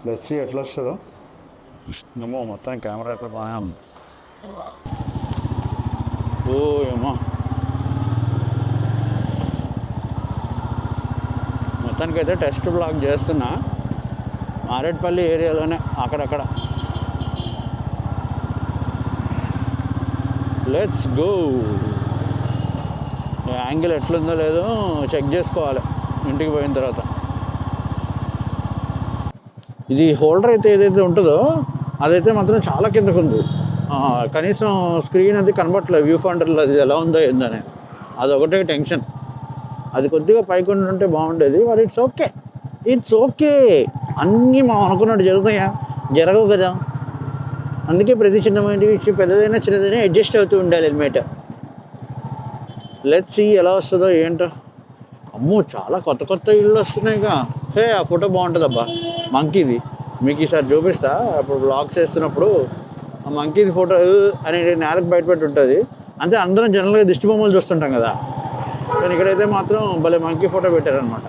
Let's see ఎట్లా వస్తుందో. ఏమో మొత్తం కెమెరా అయితే బాగానే ఉంది. ఓ ఏమో మొత్తానికైతే టెస్ట్ బ్లాగ్ చేస్తున్నా మారేడుపల్లి ఏరియాలోనే అక్కడక్కడ. Let's go. యాంగిల్ ఎట్లుందో లేదో చెక్ చేసుకోవాలి ఇంటికి పోయిన తర్వాత. ఇది హోల్డర్ అయితే ఏదైతే ఉంటుందో అదైతే మాత్రం చాలా కిందకు ఉంది. కనీసం స్క్రీన్ అది కనబట్టలేదు వ్యూ ఫౌండర్లో, అది ఎలా ఉందో ఏందని. అదొకటే టెన్షన్. అది కొద్దిగా పైకి ఉంటే బాగుండేది. మరి ఇట్స్ ఓకే, ఇట్స్ ఓకే. అన్నీ మనం అనుకున్నట్టు జరుగుతాయా? జరగవు కదా. అందుకే ప్రతి చిన్నమైన విషయం పెద్దదైనా చిన్నదైనా అడ్జస్ట్ అవుతూ ఉండాలి హెల్మెట్. లెట్స్ సీ ఎలా వస్తుందో ఏంటో. అమ్మో చాలా కొత్త కొత్త ఇళ్ళు వస్తున్నాయిగా. హే ఆ ఫోటో బాగుంటుందబ్బా మంకీది. మీకు ఈసారి చూపిస్తా. అప్పుడు బ్లాగ్స్ వేస్తున్నప్పుడు ఆ మంకీది ఫోటో అని నేలకు బయటపెట్టి ఉంటుంది. అంటే అందరం జనరల్గా దిష్టి బొమ్మలు చూస్తుంటాం కదా, కానీ ఇక్కడైతే మాత్రం భలే మంకీ ఫోటో పెట్టారనమాట.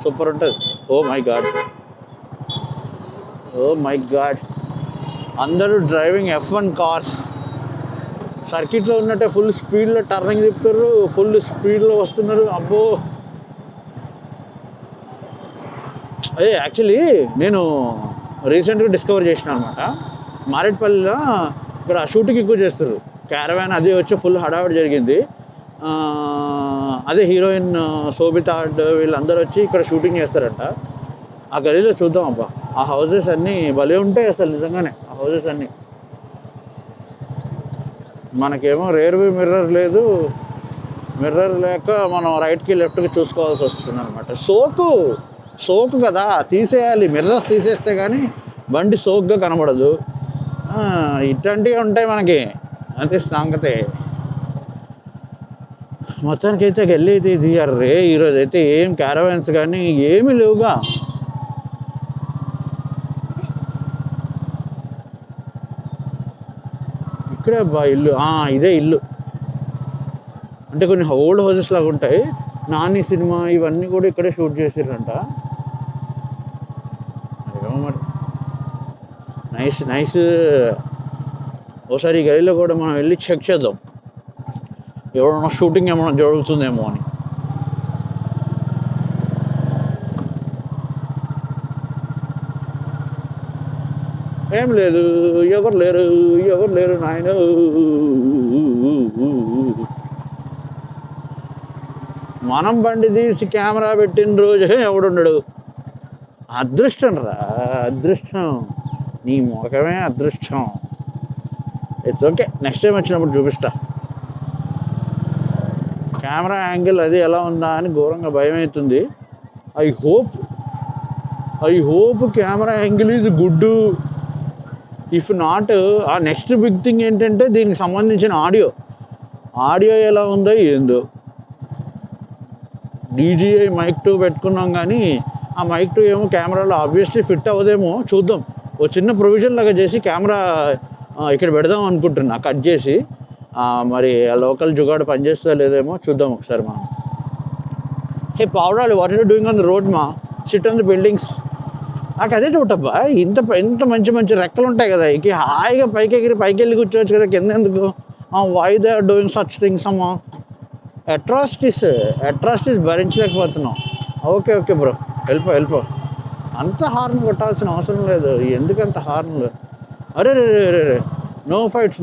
సూపర్ ఉంటుంది. Oh my god, oh my god. అందరూ డ్రైవింగ్ F1 కార్స్. సర్కిట్లో ఉన్నట్టే ఫుల్ స్పీడ్లో టర్నింగ్ తిప్పుతారు, ఫుల్ స్పీడ్లో వస్తున్నారు. అబ్బో. అదే యాక్చువల్లీ నేను రీసెంట్గా డిస్కవర్ చేసిన అనమాట. మారేడుపల్లిలో ఇక్కడ షూటింగ్ ఎక్కువ చేస్తారు. క్యారవాన్ అది వచ్చి ఫుల్ హడావిడి జరిగింది. అదే హీరోయిన్ శోభితా వీళ్ళందరూ వచ్చి ఇక్కడ షూటింగ్ చేస్తారంట. ఆ గలీలో చూద్దాం అబ్బా. ఆ హౌజెస్ అన్నీ భలే ఉంటాయి అసలు నిజంగానే. ఆ హౌజెస్ అన్నీ మనకేమో రేర్ వ్యూ మిర్రర్ లేదు. మిర్రర్ లేక మనం రైట్కి లెఫ్ట్కి చూసుకోవాల్సి వస్తుంది అనమాట. సోకు కదా, తీసేయాలి. మిర్రర్స్ తీసేస్తే కానీ బండి సోక్గా కనబడదు. ఇట్లాంటివి ఉంటాయి మనకి, అంతే సాంగతే. మొత్తానికైతే వెళ్ళేది ఇది. అర్రే ఈరోజు అయితే ఏం క్యారవాన్స్ కానీ ఏమీ లేవుగా. ఇక్కడే అబ్బా ఇల్లు. ఇదే ఇల్లు. అంటే కొన్ని ఓల్డ్ హౌసెస్ లాగా ఉంటాయి. నాని సినిమా ఇవన్నీ కూడా ఇక్కడే షూట్ చేసారంట. ఏమో మరి. Nice nice. ఒకసారి ఈ గదిలో కూడా మనం వెళ్ళి చెక్ చేద్దాం, ఎవరన్నా షూటింగ్ ఏమైనా జరుగుతుందేమో అని. ఏం లేదు, ఎవరు లేరు నాయన. మనం బండి తీసి కెమెరా పెట్టిన రోజే ఎవడున్నాడు. అదృష్టం రా, అదృష్టం. నీ ముఖమే అదృష్టం. ఇట్స్ ఓకే, నెక్స్ట్ టైం వచ్చినప్పుడు చూపిస్తా. కెమెరా యాంగిల్ అది ఎలా ఉందా అని ఘోరంగా భయం అవుతుంది. I hope camera angle is good. If not, ఆ నెక్స్ట్ బిగ్ థింగ్ ఏంటంటే దీనికి సంబంధించిన ఆడియో ఎలా ఉందో ఏందో. DJI మైక్ 2 పెట్టుకున్నాం కానీ ఆ మైక్ 2 ఏమో కెమెరాలో ఆబ్వియస్లీ ఫిట్ అవ్వదేమో. చూద్దాం. ఓ చిన్న ప్రొవిజన్ లాగా చేసి కెమెరా ఇక్కడ పెడదాం అనుకుంటున్నా, కట్ చేసి. మరి ఆ లోకల్ జుగాడు పనిచేస్తుందా లేదేమో చూద్దాం ఒకసారి మనం. హే పావురాలు, what are you doing on the road మా? Sit on the buildings. నాకు అదే డౌటబ్బా, ఇంత మంచి రెక్కలు ఉంటాయి కదా, హాయిగా పైకి వెళ్ళి కూర్చోవచ్చు కదా, కింద ఎందుకు? Why they are doing such things అమ్మా. అట్రాసిటీస్ భరించలేకపోతున్నాం. ఓకే బ్రో, వెళ్ళిపో. అంత హార్న్ కొట్టాల్సిన అవసరం లేదు. ఎందుకంత హార్న్లు? అరే రే, no fights.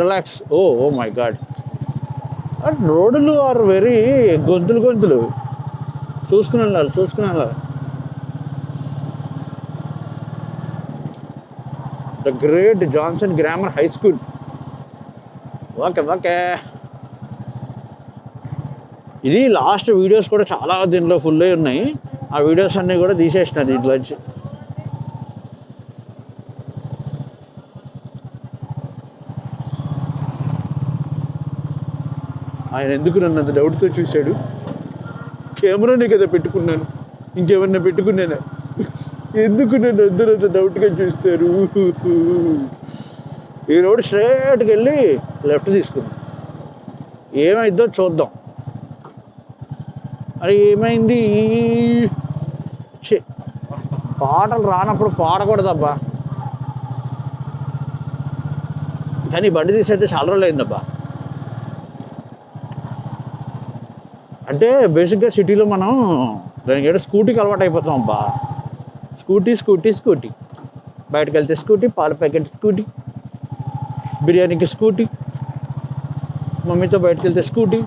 Relax. Oh my god. రోడ్లు ఆర్ వెరీ గొంతులు. చూసుకుని వెళ్ళాలి. The great Johnson grammar high school. Okay. ఇది లాస్ట్ వీడియోస్ కూడా చాలా దీంట్లో ఫుల్ అయి ఉన్నాయి. ఆ వీడియోస్ అన్నీ కూడా తీసేసిన దీంట్లోంచి. ఆయన ఎందుకు నన్ను అంత డౌట్తో చూశాడు? కెమెరానే కదా పెట్టుకున్నాను, ఇంకేమన్నా పెట్టుకున్నానా? ఎందుకు నన్ను అందరూ అంత డౌట్గా చూస్తారు? ఈ రోడ్ స్ట్రైట్కి వెళ్ళి లెఫ్ట్ తీసుకుందాం, ఏమైందో చూద్దాం. అరే ఏమైంది? పాటలు రానప్పుడు పాడకూడదబ్బా. కానీ బండి తీసైతే చాలా రోజులు అయిందబ్బా. అంటే బేసిక్గా సిటీలో మనం దానికి ఏదో స్కూటీకి అలవాటు అయిపోతాం అబ్బా. స్కూటీ బయటకు వెళ్తే స్కూటీ, పాల ప్యాకెట్ స్కూటీ, బిర్యానీకి స్కూటీ, మమ్మీతో బయటకు వెళ్తే స్కూటీ.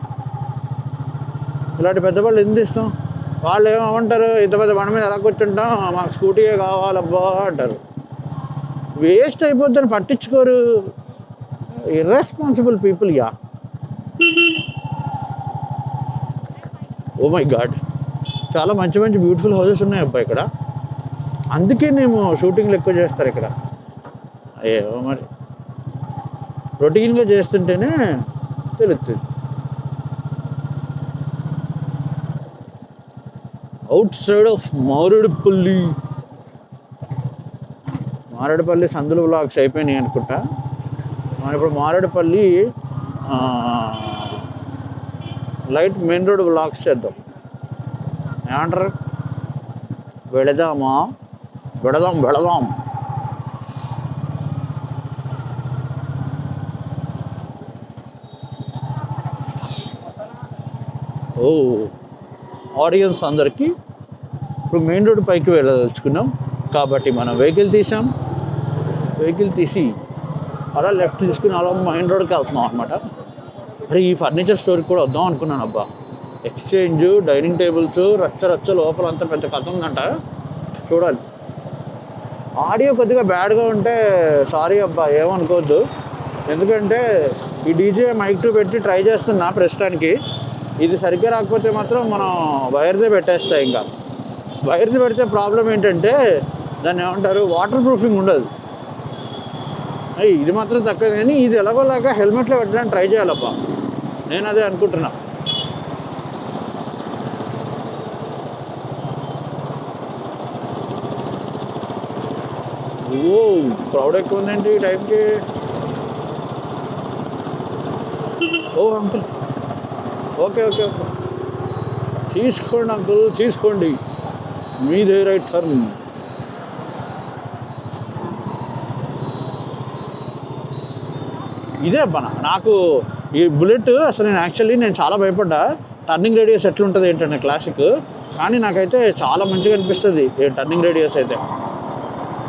ఇలాంటి పెద్దవాళ్ళు ఎందుకు ఇస్తాం? వాళ్ళు ఏమంటారు, ఇంత పెద్ద బండి మీద ఎలా కూర్చుంటాం, మాకు స్కూటీయే కావాలబ్బా అంటారు. వేస్ట్ అయిపోద్దని పట్టించుకోరు. Irresponsible people. Yeah, oh my god, చాలా మంచి మంచి బ్యూటిఫుల్ హౌసెస్ ఉన్నాయి అబ్బా ఇక్కడ. అందుకే నేను షూటింగ్లు ఎక్కువ చేస్తారు ఇక్కడ. అయ్యో మరి రొటీన్గా చేస్తుంటేనే తెలుస్తుంది. అవుట్ సైడ్ ఆఫ్ మారేడుపల్లి సందులు వ్లాగ్స్ అయిపోయినాయి అనుకుంటా. మనం ఇప్పుడు Marredpally light main road vlogs చేద్దాం. ఏమంటారు? వెళదాం. ఓ ఆడియన్స్ అందరికీ ఇప్పుడు మెయిన్ రోడ్ పైకి వెళ్ళదలుచుకున్నాం కాబట్టి మనం వెహికల్ తీసి అలా లెఫ్ట్ తీసుకుని అలా మెయిన్ రోడ్కి వెళ్తున్నాం అనమాట. మరి ఈ ఫర్నిచర్ స్టోర్కి కూడా వద్దాం అనుకున్నాను అబ్బా. ఎక్స్చేంజ్, డైనింగ్ టేబుల్స్, రచ్చ లోపల అంతా పెద్ద కథ ఉందంట. చూడాలి. ఆడియో కొద్దిగా బ్యాడ్గా ఉంటే సారీ అబ్బా, ఏమనుకోవద్దు. ఎందుకంటే ఈ డీజే మైక్ 2 పెట్టి ట్రై చేస్తున్నా ప్రస్తుతానికి. ఇది సరిగ్గా రాకపోతే మాత్రం మనం వైర్దే పెట్టేస్తాయి. ఇంకా వైర్ది పెడితే ప్రాబ్లం ఏంటంటే దాన్ని ఏమంటారు, వాటర్ ప్రూఫింగ్ ఉండదు. ఇది మాత్రం తక్కువ. కానీ ఇది ఎలాగోలాగా హెల్మెట్లో పెట్టడానికి ట్రై చేయాలబ్బా. నేను అదే అనుకుంటున్నా. ఓ క్రౌడ్ ఎక్కువ ఉందేంటి ఈ టైంకి? ఓ అంకుల్, ఓకే తీసుకోండి అంకుల్, తీసుకోండి, మీదే రైట్ టర్న్. ఇదే అబ్బా నాకు ఈ బుల్లెట్. అసలు నేను చాలా భయపడ్డా. టర్నింగ్ రేడియస్ ఎట్లుంటుంది ఏంటంటే క్లాసిక్. కానీ నాకైతే చాలా మంచిగా అనిపిస్తుంది ఈ టర్నింగ్ రేడియస్ అయితే.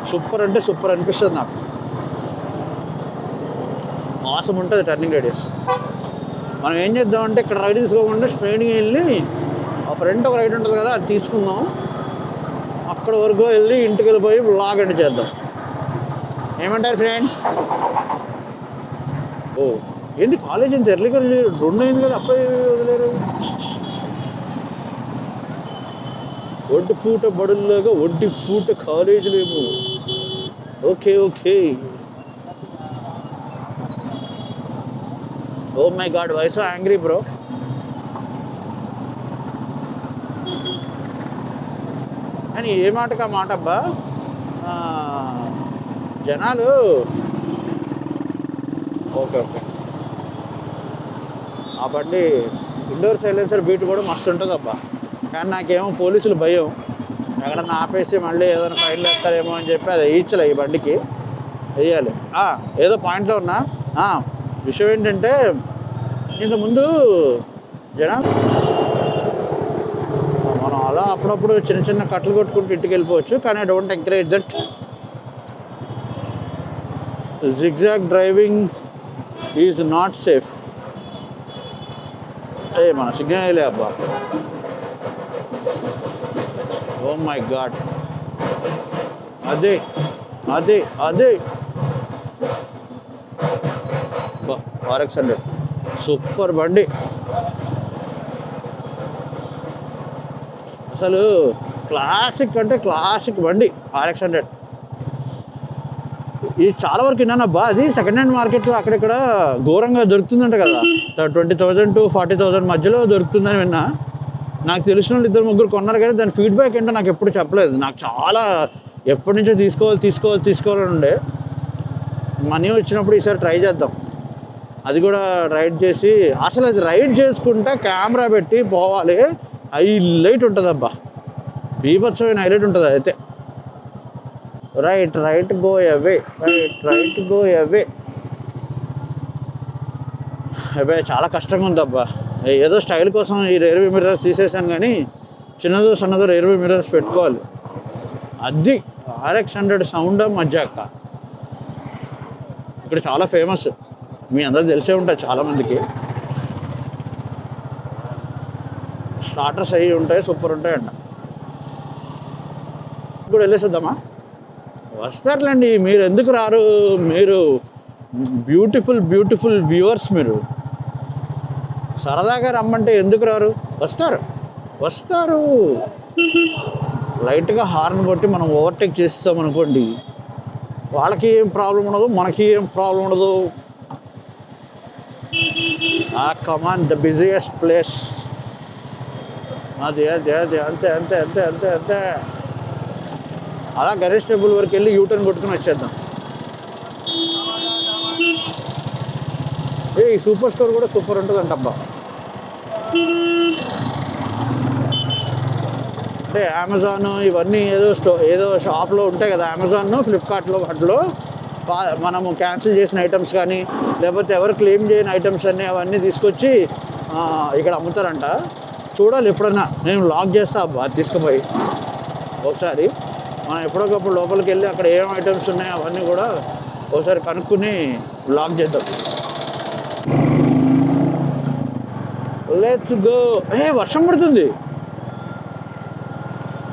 సూపర్ అంటే సూపర్ అనిపిస్తుంది నాకు. మోసం ఉంటుంది టర్నింగ్ రేడియస్. మనం ఏం చేద్దామంటే ఇక్కడ రైడ్ తీసుకోకుండా స్ట్రైట్గా వెళ్ళి ఆ ఫ్రంట్ ఒక రైడ్ ఉంటుంది కదా, అది తీసుకుందాం. అక్కడ వరకు వెళ్ళి ఇంటికి వెళ్ళిపోయి వ్లాగ్ ఎండ్ చేద్దాం. ఏమంటారు ఫ్రెండ్స్? ఓ ఏంటి కాలేజ్ ఇంత ఎర్లీగా 2 అయింది కదా, అప్పుడే వదిలేరు. ఒంటి పూట బడుల్లాగా ఒంటి పూట కాలేజీలేమో. Okay oh my god, why so angry bro? కానీ ఏ మాటకా మాట అబ్బా, జనాలు. ఓకే ఆ బండి ఇండోర్ సైలెన్సర్ బీట్ కూడా మస్తు ఉంటుంది అబ్బా. కానీ నాకేమో పోలీసులు భయం. ఎక్కడన్నా ఆపేసి మళ్ళీ ఏదైనా ఫైన్లు వేస్తారేమో అని చెప్పి అది వేయించలే. ఈ బండికి వేయాలి. ఏదో పాయింట్లో ఉన్నా. విషయం ఏంటంటే ఇంతకుముందు జనాలు మనం అలా అప్పుడప్పుడు చిన్న కట్టలు కొట్టుకుంటూ ఇంటికి వెళ్ళిపోవచ్చు. కానీ I don't encourage that. Zigzag driving is not safe. మన సిగ్నల్ అబ్బా. ఓ మై గాడ్, అదే RX 100 సూపర్ బండి. అసలు క్లాసిక్ అంటే క్లాసిక్ బండి RX 100. ఇది చాలా వరకు విన్నానబ్బా. అది సెకండ్ హ్యాండ్ మార్కెట్లో అక్కడిక్కడ ఘోరంగా దొరుకుతుందంట కదా. 20,000 to 40,000 మధ్యలో దొరుకుతుందని విన్నా. నాకు తెలిసిన వాళ్ళు 2-3 కొన్నారు. కానీ దాని ఫీడ్బ్యాక్ ఏంటో నాకు ఎప్పుడు చెప్పలేదు. నాకు చాలా ఎప్పటి నుంచో తీసుకోవాలని ఉండే. మనీ వచ్చినప్పుడు ఈసారి ట్రై చేద్దాం. అది కూడా రైడ్ చేసి, అసలు అది రైడ్ చేసుకుంటా కెమెరా పెట్టి పోవాలి. హైలైట్ ఉంటుంది అబ్బా, బీభత్సమైన హైలైట్ ఉంటుంది అయితే. Right go away, right go away. అబ్బాయి చాలా కష్టంగా ఉంది అబ్బా. ఏదో స్టైల్ కోసం ఈ రియర్ వ్యూ మిర్రర్స్ తీసేసాను, కానీ చిన్నదో సన్నదో రియర్ వ్యూ మిర్రర్స్ పెట్టుకోవాలి. అది RX 100 సౌండ్ మజ్జాక ఇక్కడ చాలా ఫేమస్, మీ అందరికి తెలిసే ఉంటుంది చాలామందికి. స్టార్టర్స్ అవి ఉంటాయి, సూపర్ ఉంటాయంట. ఇప్పుడు వెళ్ళేసేద్దామా? వస్తారులేండి, మీరు ఎందుకు రారు? మీరు బ్యూటిఫుల్ వ్యూవర్స్, మీరు సరదాగా రమ్మంటే ఎందుకు రారు? వస్తారు. లైట్గా హార్న్ కొట్టి మనం ఓవర్టేక్ చేస్తాం అనుకోండి, వాళ్ళకి ఏం ప్రాబ్లం ఉండదు, మనకి ఏం ప్రాబ్లం ఉండదు. కమాన్, ద బిజియెస్ట్ ప్లేస్. అది అంతే. అలా గణేష్ టెంపుల్ వరకు వెళ్ళి యూటర్న్ కొట్టుకుని వచ్చేద్దాం. ఈ సూపర్ స్టోర్ కూడా సూపర్ ఉంటుందంట అబ్బా. అంటే అమెజాన్ ఇవన్నీ ఏదో షాప్లో ఉంటాయి కదా, అమెజాన్, ఫ్లిప్కార్ట్లో, వాటిలో మనము క్యాన్సిల్ చేసిన ఐటమ్స్ కానీ, లేకపోతే ఎవరు క్లెయిమ్ చేయని ఐటమ్స్ అన్నీ అవన్నీ తీసుకొచ్చి ఇక్కడ అమ్ముతారంట. చూడాలి, ఎప్పుడన్నా నేను లాక్ చేస్తా అబ్బా తీసుకుపోయి ఒకసారి. మనం ఎప్పుడొకప్పుడు లోపలికి వెళ్ళి అక్కడ ఏం ఐటమ్స్ ఉన్నాయో అవన్నీ కూడా ఒకసారి కనుక్కుని లాక్ చేద్దాం. Let's go. వర్షం పడుతుంది.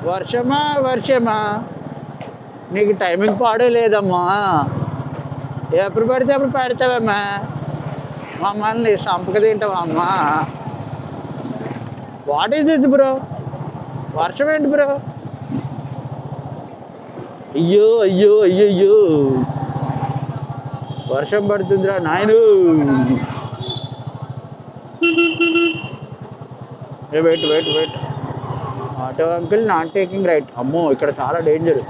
వర్షమా నీకు టైమింగ్ పాడే లేదమ్మా, ఎప్పుడు పడితే అప్పుడు పెడతావమ్మా, మమ్మల్ని సంపక తింటావా అమ్మా? What is this bro? వర్షం ఏంటి బ్రో? అయ్యో వర్షం పడుతుందిరా నాయను. Wait. Auto uncle not taking right. అమ్మో, ఇక్కడ చాలా డేంజర్.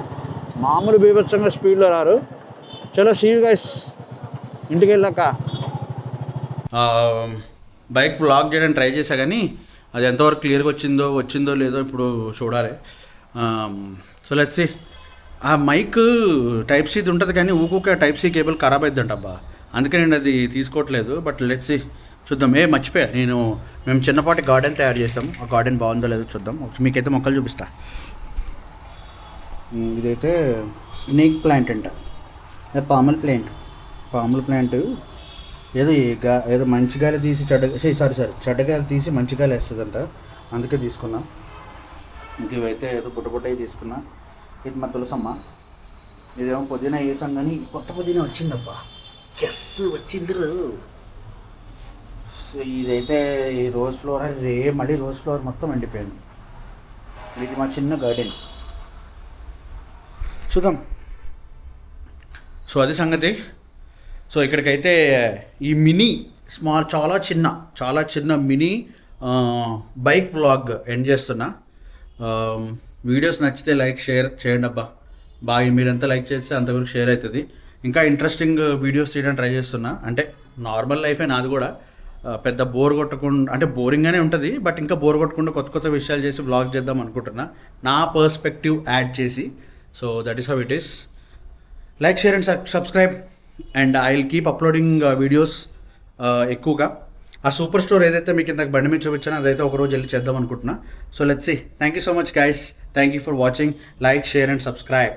మామూలు బీభత్సంగా స్పీడ్లో రారు. చలో సీ యు గైస్. ఇంటికి వెళ్ళాక బైక్ వ్లాగ్ చేయడానికి ట్రై చేశా, కానీ అది ఎంతవరకు క్లియర్గా వచ్చిందో లేదో ఇప్పుడు చూడాలి. So let's see. ఆ మైక్ టైప్ సీది ఉంటుంది, కానీ ఊకూకే టైప్ సీ కేబుల్ ఖరాబ్ అవుతుందంట అబ్బా, అందుకే నేను అది తీసుకోవట్లేదు. బట్ లెట్స్ సీ, చూద్దాం. మర్చిపోయా, మేము చిన్నపాటి గార్డెన్ తయారు చేసాం. ఆ గార్డెన్ బాగుందో లేదో చూద్దాం. మీకైతే మొక్కలు చూపిస్తా. ఇదైతే స్నేక్ ప్లాంట్ అంట, పాముల్ ప్లాంట్. ఏదో మంచి గాలి తీసి చెడ్డ గాలి తీసి మంచి గాలి వేస్తుందంట, అందుకే తీసుకున్నా. ఇంక ఇవైతే ఏదో పుట్టయి తీసుకున్నా. ఇది మా తులసమ్మ. ఇదేమో పుదీనా వేసాం, కానీ కొత్త పుదీనా వచ్చిందబ్బా. వచ్చింది. సో ఇదైతే ఈ రోజ్ ఫ్లవర్, మళ్ళీ రోజ్ ఫ్లవర్ మొత్తం ఎండిపోయింది. ఇది మా చిన్న గార్డెన్, చూద్దాం. సో అది సంగతి. సో ఇక్కడికైతే ఈ మినీ చాలా చిన్న మినీ బైక్ వ్లాగ్ ఎండ్ చేస్తున్నా. వీడియోస్ నచ్చితే లైక్ షేర్ చేయండి అబ్బా. బాగా మీరంతా లైక్ చేస్తే అంతవరకు షేర్ అవుతుంది. ఇంకా ఇంట్రెస్టింగ్ వీడియోస్ చేయడానికి ట్రై చేస్తున్నా. అంటే నార్మల్ లైఫే నాది కూడా, పెద్ద బోర్ కొట్టకుండా, అంటే బోరింగ్గానే ఉంటుంది, బట్ ఇంకా బోర్ కొట్టకుండా కొత్త విషయాలు చేసి వ్లాగ్ చేద్దాం అనుకుంటున్నా, నా పర్స్పెక్టివ్ యాడ్ చేసి. So that is how it is. Like, share and subscribe, and I will keep uploading videos ఎక్కువగా. ఆ సూపర్ స్టోర్ ఏదైతే మీకు ఇంతకు బండి మీద చూపించానో అదైతే ఒకరోజు వెళ్ళి చేద్దాం అనుకుంటున్నా. So let's see. Thank you so much guys. Thank you for watching. Like, share and subscribe.